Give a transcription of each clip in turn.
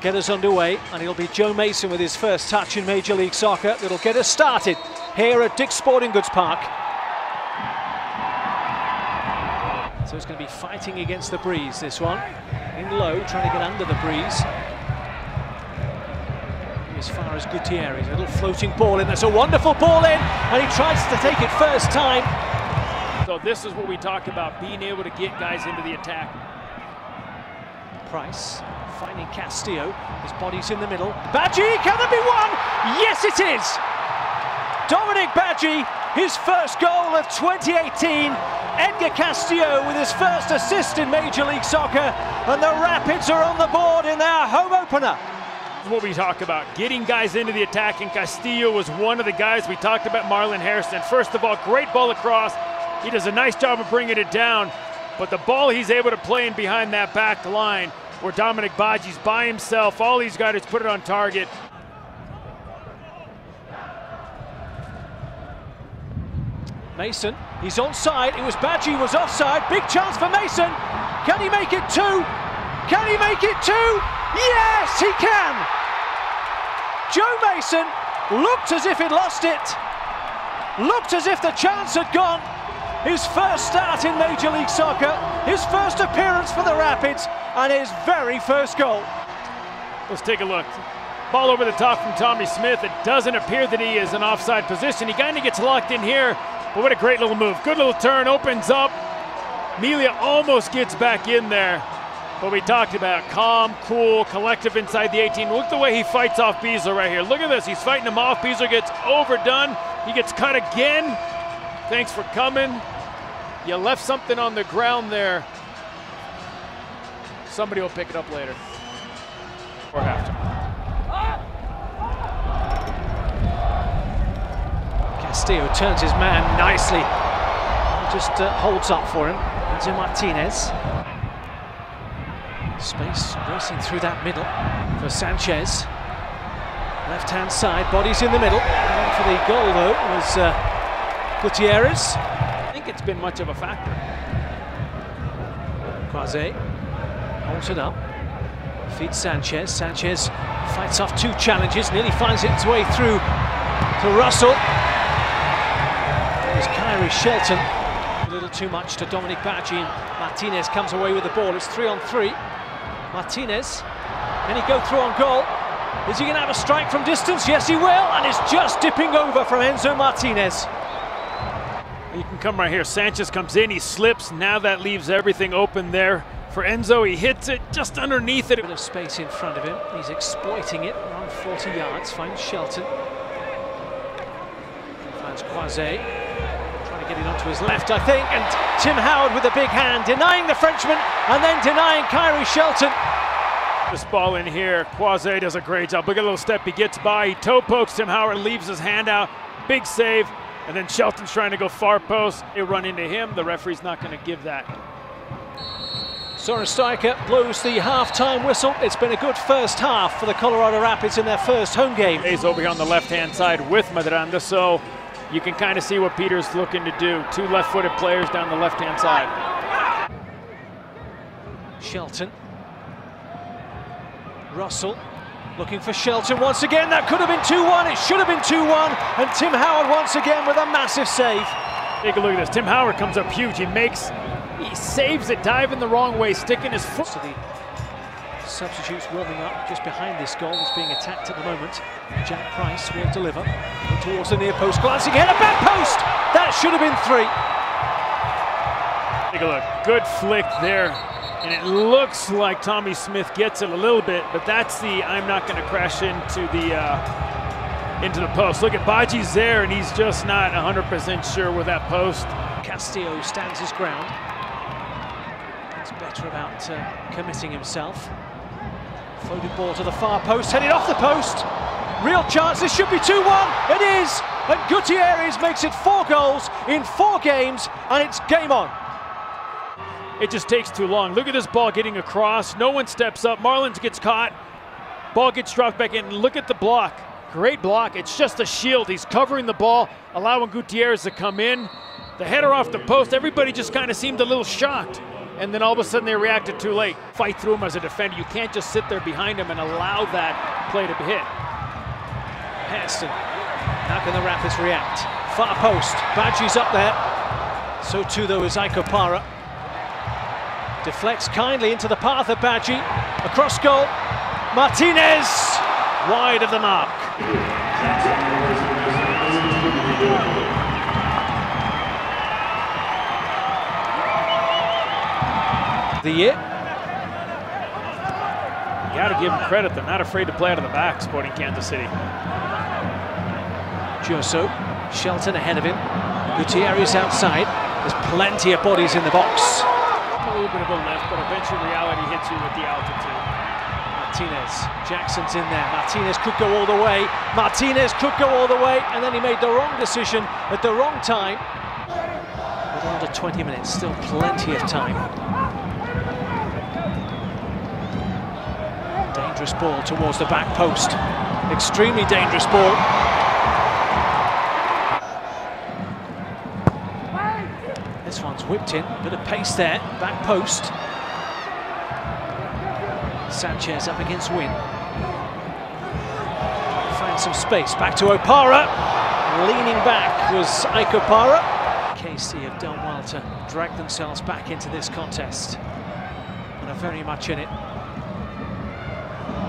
get us underway, and it'll be Joe Mason with his first touch in Major League Soccer that'll get us started here at Dick's Sporting Goods Park. So it's going to be fighting against the breeze, this one. In low, trying to get under the breeze. As far as Gutierrez, a little floating ball in. That's a wonderful ball in, and he tries to take it first time. So this is what we talk about, being able to get guys into the attack. Price finding Castillo, his body's in the middle. Badji, can there be one? Yes, it is! Dominic Badji, his first goal of 2018. Edgar Castillo with his first assist in Major League Soccer, and the Rapids are on the board in their home opener. What we talk about, getting guys into the attack, and Castillo was one of the guys. We talked about Marlon Harrison. First of all, great ball across. He does a nice job of bringing it down, but the ball he's able to play in behind that back line where Dominic Badji's by himself, all he's got is put it on target. Mason, he's onside. It was Badji was offside. Big chance for Mason. Can he make it two? Can he make it two? Yes, he can! Joe Mason looked as if he'd lost it. Looked as if the chance had gone. His first start in Major League Soccer, his first appearance for the Rapids, and his very first goal. Let's take a look. Ball over the top from Tommy Smith. It doesn't appear that he is in offside position. He kind of gets locked in here, but what a great little move. Good little turn, opens up. Melia almost gets back in there. But we talked about calm, cool, collective inside the 18. Look the way he fights off Beasler right here. Look at this, he's fighting him off. Beasler gets overdone. He gets cut again. Thanks for coming. You left something on the ground there. Somebody will pick it up later. Or halftime. Castillo turns his man nicely. Just holds up for him. Enzo Martinez. Space racing through that middle for Sanchez. Left-hand side, bodies in the middle. And for the goal, though, was Gutierrez. I think it's been much of a factor. Quase holds it up. Feeds Sanchez. Sanchez fights off two challenges, nearly finds its way through to Russell. There's Kyrie Shelton. A little too much to Dominic Badji, and Martinez comes away with the ball. It's 3-on-3. Martinez, can he go through on goal? Is he going to have a strike from distance? Yes, he will, and it's just dipping over from Enzo Martinez. You can come right here. Sanchez comes in, he slips. Now that leaves everything open there for Enzo. He hits it just underneath it. A bit of space in front of him. He's exploiting it around 40 yards. Finds Shelton. Finds Quase. Get it onto his left, I think, and Tim Howard with a big hand, denying the Frenchman and then denying Kyrie Shelton. This ball in here, Quase does a great job. Look at the little step he gets by. He toe pokes Tim Howard, leaves his hand out. Big save, and then Shelton's trying to go far post. They run into him. The referee's not going to give that. Soren Steicher blows the half-time whistle. It's been a good first half for the Colorado Rapids in their first home game. He's over here on the left-hand side with Medranda, so you can kind of see what Peter's looking to do. Two left-footed players down the left-hand side. Shelton. Russell looking for Shelton once again. That could have been 2-1. It should have been 2-1. And Tim Howard once again with a massive save. Take a look at this. Tim Howard comes up huge. He saves it, diving the wrong way, sticking his foot. So the substitutes warming up just behind this goal that's being attacked at the moment. Jack Price will deliver towards the near post, glancing ahead, a back post! That should have been 3. Take a look, good flick there, and it looks like Tommy Smith gets it a little bit, but that's the I'm not going to crash into the post. Look at Badji's there, and he's just not 100% sure with that post. Castillo stands his ground. He's better about committing himself. Floated ball to the far post, headed off the post. Real chance, this should be 2-1. It is, and Gutierrez makes it 4 goals in 4 games, and it's game on. It just takes too long. Look at this ball getting across. No one steps up. Marlins gets caught. Ball gets dropped back in. Look at the block. Great block. It's just a shield. He's covering the ball, allowing Gutierrez to come in. The header off the post. Everybody just kind of seemed a little shocked. and then all of a sudden they reacted too late. Fight through him as a defender. You can't just sit there behind him and allow that play to be hit. Hairston, how can the Rapids react? Far post, Badji's up there. So too though is Ike Opara. Deflects kindly into the path of Badji. Across goal, Martinez, wide of the mark. The year. You got to give them credit. They're not afraid to play out of the back, Sporting Kansas City. Joso, Shelton ahead of him. Gutierrez outside. There's plenty of bodies in the box. A little bit of a lift, but eventually reality hits you with the altitude. Martinez, Jackson's in there. Martinez could go all the way. Martinez could go all the way, and then he made the wrong decision at the wrong time. A little under 20 minutes, still plenty of time. Dangerous ball towards the back post. Extremely dangerous ball. This one's whipped in, bit of pace there, back post. Sanchez up against Wynn. Find some space, back to Opara. Leaning back was Ike Opara. KC have done well to drag themselves back into this contest and are very much in it.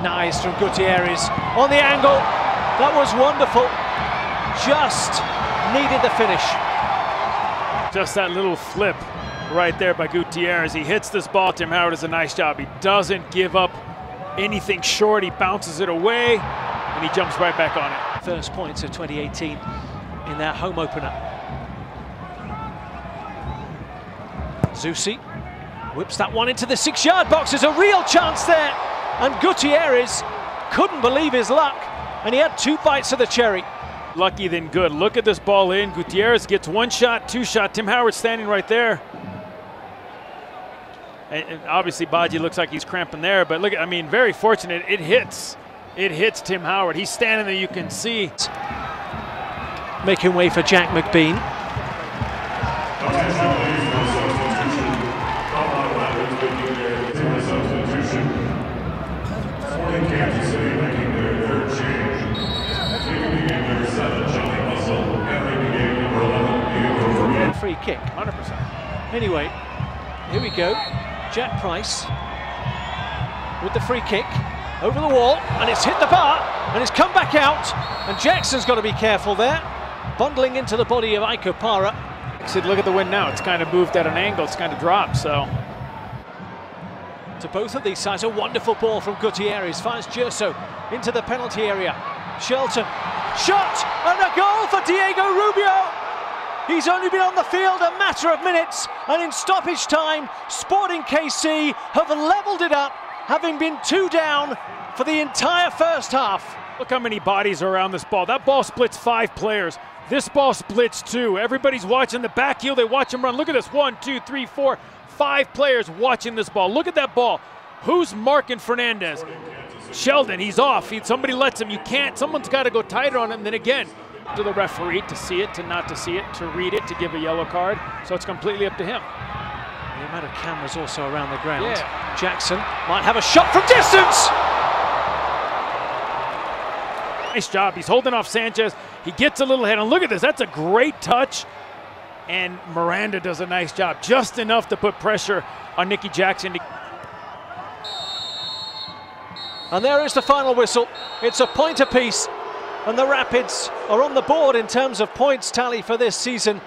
Nice from Gutierrez on the angle. That was wonderful. Just needed the finish. Just that little flip right there by Gutierrez. He hits this ball. Tim Howard does a nice job. He doesn't give up anything short. He bounces it away and he jumps right back on it. First points of 2018 in their home opener. Zusi whips that one into the 6-yard box. There's a real chance there. And Gutierrez couldn't believe his luck. And he had 2 bites of the cherry. Lucky than good. Look at this ball in. Gutierrez gets 1 shot, 2 shot. Tim Howard standing right there. And obviously Badji looks like he's cramping there, but look, I mean, very fortunate. It hits Tim Howard. He's standing there, you can see. Making way for Jack McBean. Free kick. 100%. Anyway, here we go. Jack Price with the free kick over the wall, and it's hit the bar and it's come back out, and Jackson's got to be careful there, bundling into the body of Ike Opara. Look at the wind now. It's kind of moved at an angle. It's kind of dropped. So to both of these sides, a wonderful ball from Gutierrez. Finds Joso into the penalty area. Shelton, shot, and a goal for Diego Rubio. He's only been on the field a matter of minutes, and in stoppage time, Sporting KC have levelled it up, having been 2 down for the entire first half. Look how many bodies are around this ball. That ball splits 5 players. This ball splits 2. Everybody's watching the back heel. They watch him run. Look at this. 1, 2, 3, 4, 5 players watching this ball. Look at that ball. Who's marking Fernandez? Sheldon, he's off. Somebody lets him. You can't. Someone's got to go tighter on him. Then again, to the referee to see it, to not to see it, to read it, to give a yellow card. So it's completely up to him. The amount of cameras also around the ground. Yeah. Jackson might have a shot from distance. Nice job. He's holding off Sanchez. He gets a little head on. Look at this. That's a great touch. And Miranda does a nice job. Just enough to put pressure on Nicky Jackson. And there is the final whistle. It's a point apiece. And the Rapids are on the board in terms of points tally for this season.